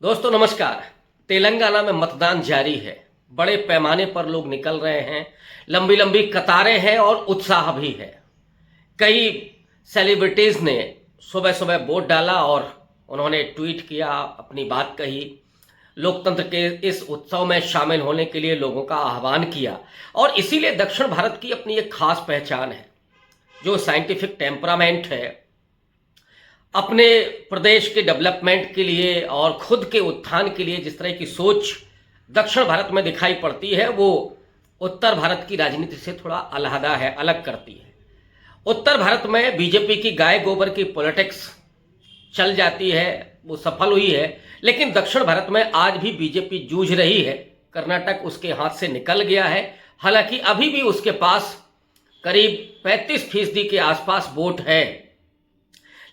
दोस्तों नमस्कार। तेलंगाना में मतदान जारी है। बड़े पैमाने पर लोग निकल रहे हैं, लंबी लंबी कतारें हैं और उत्साह भी है। कई सेलिब्रिटीज ने सुबह सुबह वोट डाला और उन्होंने ट्वीट किया, अपनी बात कही, लोकतंत्र के इस उत्सव में शामिल होने के लिए लोगों का आह्वान किया। और इसीलिए दक्षिण भारत की अपनी एक खास पहचान है। जो साइंटिफिक टेम्परामेंट है, अपने प्रदेश के डेवलपमेंट के लिए और खुद के उत्थान के लिए जिस तरह की सोच दक्षिण भारत में दिखाई पड़ती है, वो उत्तर भारत की राजनीति से थोड़ा अलहदा है, अलग करती है। उत्तर भारत में बीजेपी की गाय गोबर की पॉलिटिक्स चल जाती है, वो सफल हुई है। लेकिन दक्षिण भारत में आज भी बीजेपी जूझ रही है। कर्नाटक उसके हाथ से निकल गया है, हालांकि अभी भी उसके पास करीब 35% के आसपास वोट है।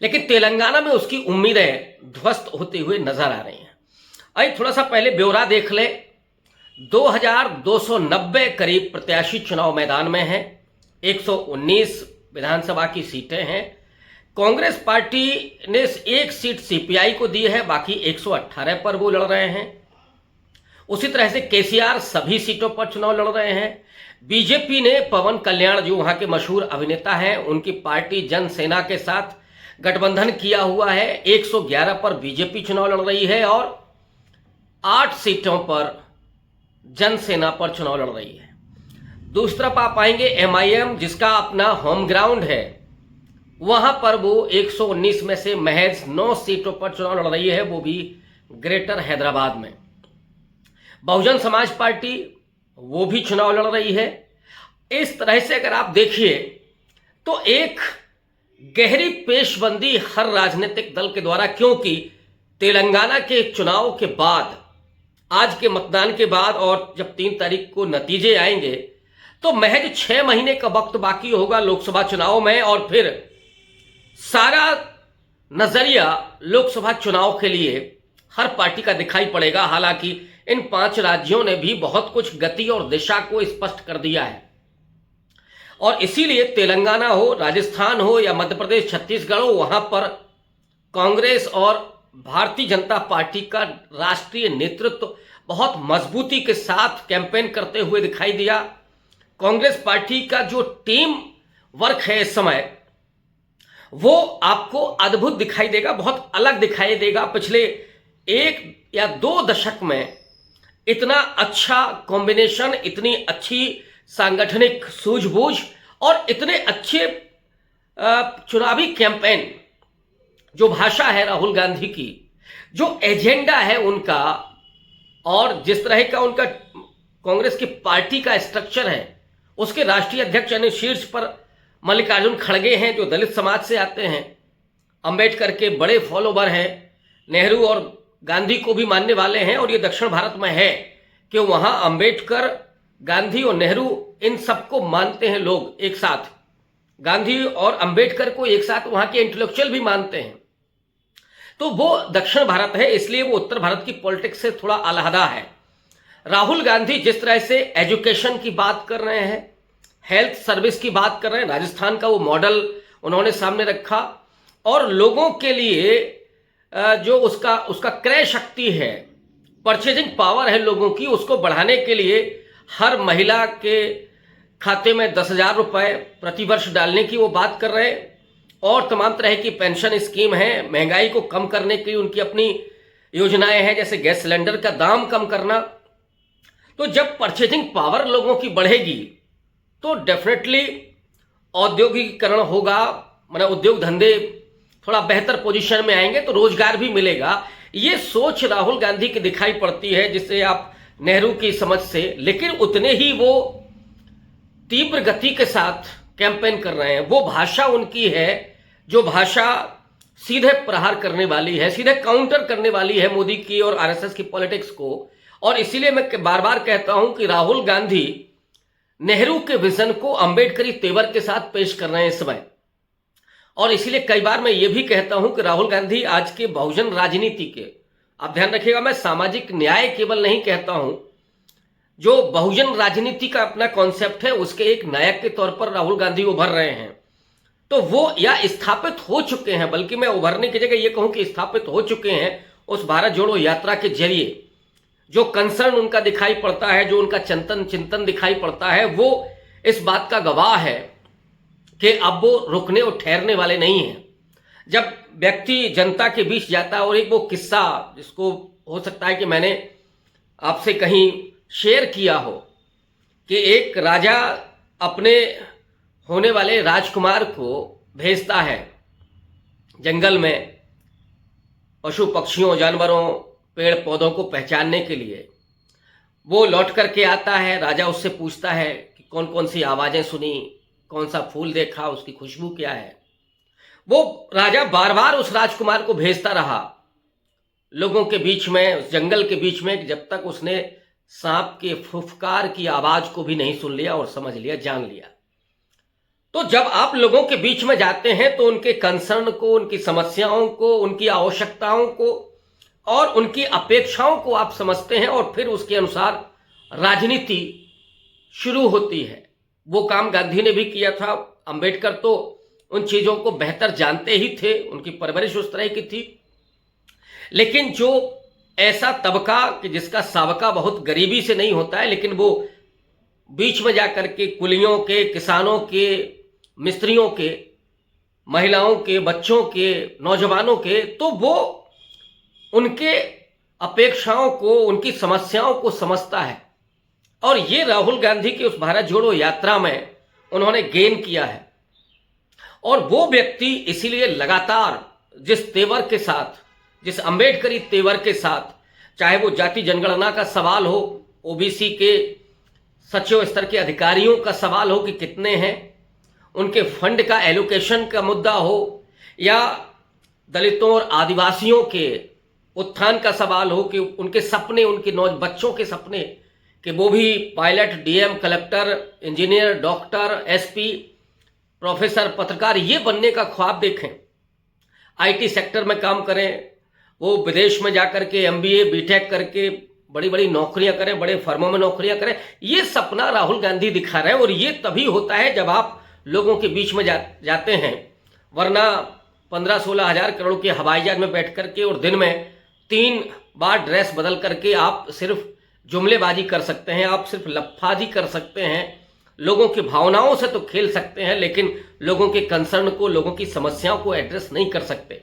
लेकिन तेलंगाना में उसकी उम्मीदें ध्वस्त होते हुए नजर आ रही हैं। आइए थोड़ा सा पहले ब्यौरा देख ले। 2290 करीब प्रत्याशी चुनाव मैदान में हैं। 119 विधानसभा की सीटें हैं। कांग्रेस पार्टी ने एक सीट सीपीआई को दी है, बाकी 118 पर वो लड़ रहे हैं। उसी तरह से केसीआर सभी सीटों पर चुनाव लड़ रहे हैं। बीजेपी ने पवन कल्याण, जो वहां के मशहूर अभिनेता हैं, उनकी पार्टी जनसेना के साथ गठबंधन किया हुआ है। 111 पर बीजेपी चुनाव लड़ रही है और 8 सीटों पर जनसेना पर चुनाव लड़ रही है। दूसरी तरफ आप पाएंगे एमआईएम, जिसका अपना होम ग्राउंड है, वहां पर वो 119 में से महज 9 सीटों पर चुनाव लड़ रही है, वो भी ग्रेटर हैदराबाद में। बहुजन समाज पार्टी वो भी चुनाव लड़ रही है। इस तरह से अगर आप देखिए तो एक गहरी पेशबंदी हर राजनीतिक दल के द्वारा, क्योंकि तेलंगाना के चुनाव के बाद, आज के मतदान के बाद और जब 3 तारीख को नतीजे आएंगे तो महज 6 महीने का वक्त बाकी होगा लोकसभा चुनाव में, और फिर सारा नजरिया लोकसभा चुनाव के लिए हर पार्टी का दिखाई पड़ेगा। हालांकि इन 5 राज्यों ने भी बहुत कुछ गति और दिशा को स्पष्ट कर दिया है, और इसीलिए तेलंगाना हो, राजस्थान हो या मध्य प्रदेश, छत्तीसगढ़ हो, वहां पर कांग्रेस और भारतीय जनता पार्टी का राष्ट्रीय नेतृत्व बहुत मजबूती के साथ कैंपेन करते हुए दिखाई दिया। कांग्रेस पार्टी का जो टीम वर्क है इस समय, वो आपको अद्भुत दिखाई देगा, बहुत अलग दिखाई देगा। पिछले 1 या 2 दशक में इतना अच्छा कॉम्बिनेशन, इतनी अच्छी सांगठनिक सूझबूझ और इतने अच्छे चुनावी कैंपेन, जो भाषा है राहुल गांधी की, जो एजेंडा है उनका, और जिस तरह का उनका कांग्रेस की पार्टी का स्ट्रक्चर है, उसके राष्ट्रीय अध्यक्ष यानी शीर्ष पर मल्लिकार्जुन खड़गे हैं, जो दलित समाज से आते हैं, अंबेडकर के बड़े फॉलोवर हैं, नेहरू और गांधी को भी मानने वाले हैं। और ये दक्षिण भारत में है कि वहां अंबेडकर, गांधी और नेहरू, इन सबको मानते हैं लोग एक साथ। गांधी और अंबेडकर को एक साथ वहां के इंटेलेक्चुअल भी मानते हैं। तो वो दक्षिण भारत है, इसलिए वो उत्तर भारत की पॉलिटिक्स से थोड़ा अलहदा है। राहुल गांधी जिस तरह से एजुकेशन की बात कर रहे हैं, हेल्थ सर्विस की बात कर रहे हैं, राजस्थान का वो मॉडल उन्होंने सामने रखा, और लोगों के लिए जो उसका क्रय शक्ति है, परचेजिंग पावर है लोगों की, उसको बढ़ाने के लिए हर महिला के खाते में 10,000 रुपए प्रति वर्ष डालने की वो बात कर रहे हैं, और तमाम तरह की पेंशन स्कीम है। महंगाई को कम करने के लिए उनकी अपनी योजनाएं हैं, जैसे गैस सिलेंडर का दाम कम करना। तो जब परचेजिंग पावर लोगों की बढ़ेगी तो डेफिनेटली औद्योगिकीकरण होगा, मतलब उद्योग धंधे थोड़ा बेहतर पोजीशन में आएंगे, तो रोजगार भी मिलेगा। ये सोच राहुल गांधी की दिखाई पड़ती है, जिससे आप नेहरू की समझ से, लेकिन उतने ही वो तीव्र गति के साथ कैंपेन कर रहे हैं। वो भाषा उनकी है जो भाषा सीधे प्रहार करने वाली है, सीधे काउंटर करने वाली है मोदी की और आरएसएस की पॉलिटिक्स को। और इसीलिए मैं बार बार कहता हूं कि राहुल गांधी नेहरू के विजन को अंबेडकरी तेवर के साथ पेश कर रहे हैं इस समय। और इसीलिए कई बार मैं ये भी कहता हूं कि राहुल गांधी आज के बहुजन राजनीति के, आप ध्यान रखिएगा, मैं सामाजिक न्याय केवल नहीं कहता हूं, जो बहुजन राजनीति का अपना कॉन्सेप्ट है, उसके एक नायक के तौर पर राहुल गांधी उभर रहे हैं। तो वो या स्थापित हो चुके हैं, बल्कि मैं उभरने की जगह ये कहूं कि स्थापित हो चुके हैं, उस भारत जोड़ो यात्रा के जरिए जो कंसर्न उनका दिखाई पड़ता है, जो उनका चिंतन दिखाई पड़ता है, वो इस बात का गवाह है कि अब वो रुकने और ठहरने वाले नहीं हैं। जब व्यक्ति जनता के बीच जाता है, और एक वो किस्सा जिसको हो सकता है कि मैंने आपसे कहीं शेयर किया हो, कि एक राजा अपने होने वाले राजकुमार को भेजता है जंगल में पशु पक्षियों, जानवरों, पेड़ पौधों को पहचानने के लिए। वो लौट करके आता है, राजा उससे पूछता है कि कौन कौन सी आवाज़ें सुनी, कौन सा फूल देखा, उसकी खुशबू क्या है। वो राजा बार बार उस राजकुमार को भेजता रहा लोगों के बीच में, उस जंगल के बीच में, जब तक उसने सांप के फुफकार की आवाज़ को भी नहीं सुन लिया और समझ लिया, जान लिया। तो जब आप लोगों के बीच में जाते हैं तो उनके कंसर्न को, उनकी समस्याओं को, उनकी आवश्यकताओं को और उनकी अपेक्षाओं को आप समझते हैं, और फिर उसके अनुसार राजनीति शुरू होती है। वो काम गांधी ने भी किया था। अंबेडकर तो उन चीज़ों को बेहतर जानते ही थे, उनकी परवरिश उस तरह की थी। लेकिन जो ऐसा तबका कि जिसका साबका बहुत गरीबी से नहीं होता है, लेकिन वो बीच में जाकर के कुलियों के, किसानों के, मिस्त्रियों के, महिलाओं के, बच्चों के, नौजवानों के, तो वो उनके अपेक्षाओं को, उनकी समस्याओं को समझता है। और ये राहुल गांधी की उस भारत जोड़ो यात्रा में उन्होंने गेन किया है। और वो व्यक्ति इसीलिए लगातार जिस तेवर के साथ, जिस अंबेडकरी तेवर के साथ, चाहे वो जाति जनगणना का सवाल हो, ओबीसी के सचिव स्तर के अधिकारियों का सवाल हो कि कितने हैं, उनके फंड का एलोकेशन का मुद्दा हो, या दलितों और आदिवासियों के उत्थान का सवाल हो कि उनके सपने, उनके बच्चों के सपने कि वो भी pilot, DM, collector, engineer, doctor, SP, professor, पत्रकार ये बनने का ख्वाब देखें, आईटी सेक्टर में काम करें, वो विदेश में जाकर के एमबीए, बीटेक करके बड़ी बड़ी नौकरियां करें, बड़े फर्मों में नौकरियां करें। ये सपना राहुल गांधी दिखा रहे हैं, और ये तभी होता है जब आप लोगों के बीच में जाते हैं। वरना 15-16 हज़ार करोड़ के हवाई जहाज में बैठ करके और दिन में 3 बार ड्रेस बदल करके आप सिर्फ जुमलेबाजी कर सकते हैं, आप सिर्फ लफ्फाजी कर सकते हैं, लोगों की भावनाओं से तो खेल सकते हैं, लेकिन लोगों के कंसर्न को, लोगों की समस्याओं को एड्रेस नहीं कर सकते।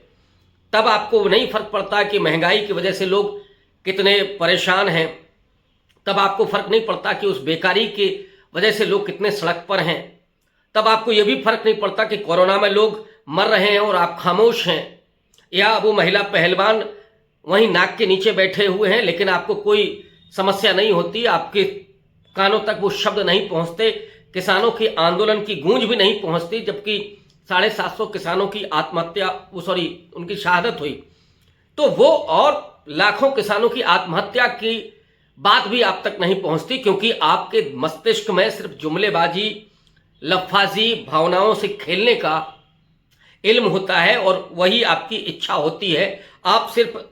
तब आपको नहीं फर्क पड़ता कि महंगाई की वजह से लोग कितने परेशान हैं, तब आपको फर्क नहीं पड़ता कि उस बेकारी की वजह से लोग कितने सड़क पर हैं, तब आपको यह भी फर्क नहीं पड़ता कि कोरोना में लोग मर रहे हैं और आप खामोश हैं, या वो महिला पहलवान वहीं नाक के नीचे बैठे हुए हैं, लेकिन आपको कोई समस्या नहीं होती, आपके कानों तक वो शब्द नहीं पहुंचते, किसानों की आंदोलन की गूंज भी नहीं पहुंचती, जबकि 750 किसानों की आत्महत्या, उनकी शहादत हुई। तो वो और लाखों किसानों की आत्महत्या की बात भी आप तक नहीं पहुंचती, क्योंकि आपके मस्तिष्क में सिर्फ जुमलेबाजी, लफ्फाजी, भावनाओं से खेलने का इल्म होता है, और वही आपकी इच्छा होती है। आप सिर्फ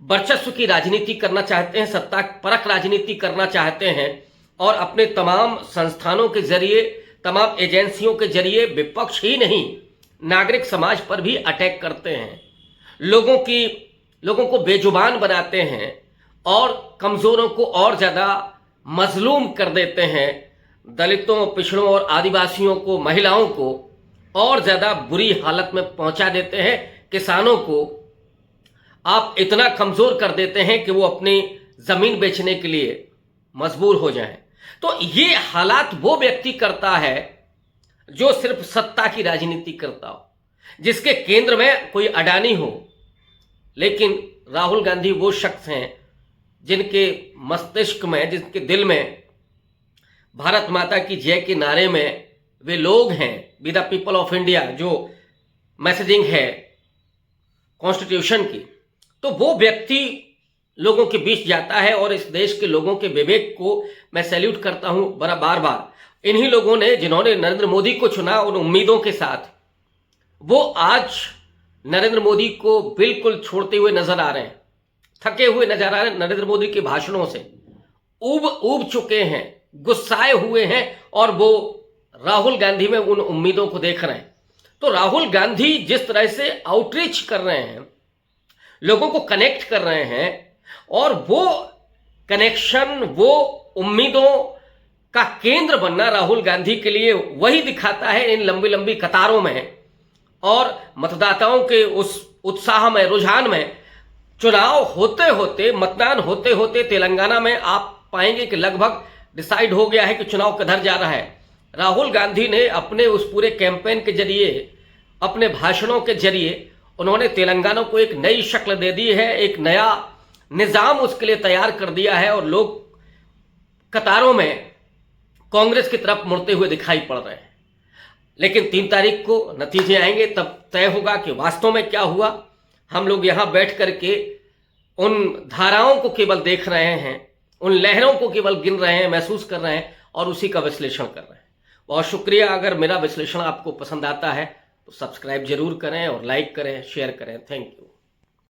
वर्चस्व की राजनीति करना चाहते हैं, सत्ता परख राजनीति करना चाहते हैं, और अपने तमाम संस्थानों के जरिए, तमाम एजेंसियों के जरिए विपक्ष ही नहीं, नागरिक समाज पर भी अटैक करते हैं, लोगों को बेजुबान बनाते हैं, और कमजोरों को और ज्यादा मजलूम कर देते हैं, दलितों, पिछड़ों और आदिवासियों को, महिलाओं को और ज्यादा बुरी हालत में पहुंचा देते हैं। किसानों को आप इतना कमजोर कर देते हैं कि वो अपनी जमीन बेचने के लिए मजबूर हो जाएं। तो ये हालात वो व्यक्ति करता है जो सिर्फ सत्ता की राजनीति करता हो, जिसके केंद्र में कोई अडानी हो। लेकिन राहुल गांधी वो शख्स हैं जिनके मस्तिष्क में, जिनके दिल में भारत माता की जय के नारे में वे लोग हैं, be the people of India, जो मैसेजिंग है कॉन्स्टिट्यूशन की। तो वो व्यक्ति लोगों के बीच जाता है, और इस देश के लोगों के विवेक को मैं सैल्यूट करता हूं बार बार। इन्हीं लोगों ने, जिन्होंने नरेंद्र मोदी को चुना उन उम्मीदों के साथ, वो आज नरेंद्र मोदी को बिल्कुल छोड़ते हुए नजर आ रहे हैं, थके हुए नजर आ रहे हैं, नरेंद्र मोदी के भाषणों से ऊब चुके हैं, गुस्साए हुए हैं, और वो राहुल गांधी में उन उम्मीदों को देख रहे हैं। तो राहुल गांधी जिस तरह से आउटरीच कर रहे हैं, लोगों को कनेक्ट कर रहे हैं, और वो कनेक्शन, वो उम्मीदों का केंद्र बनना राहुल गांधी के लिए वही दिखाता है इन लंबी लंबी कतारों में और मतदाताओं के उस उत्साह में, रुझान में। चुनाव होते होते, मतदान होते होते तेलंगाना में आप पाएंगे कि लगभग डिसाइड हो गया है कि चुनाव किधर जा रहा है। राहुल गांधी ने अपने उस पूरे कैंपेन के जरिए, अपने भाषणों के जरिए उन्होंने तेलंगाना को एक नई शक्ल दे दी है, एक नया निजाम उसके लिए तैयार कर दिया है, और लोग कतारों में कांग्रेस की तरफ मुड़ते हुए दिखाई पड़ रहे हैं। लेकिन 3 तारीख को नतीजे आएंगे, तब तय होगा कि वास्तव में क्या हुआ। हम लोग यहां बैठ करके उन धाराओं को केवल देख रहे हैं, उन लहरों को केवल गिन रहे हैं, महसूस कर रहे हैं और उसी का विश्लेषण कर रहे हैं। बहुत शुक्रिया। अगर मेरा विश्लेषण आपको पसंद आता है तो सब्सक्राइब जरूर करें और लाइक करें, शेयर करें। Thank you.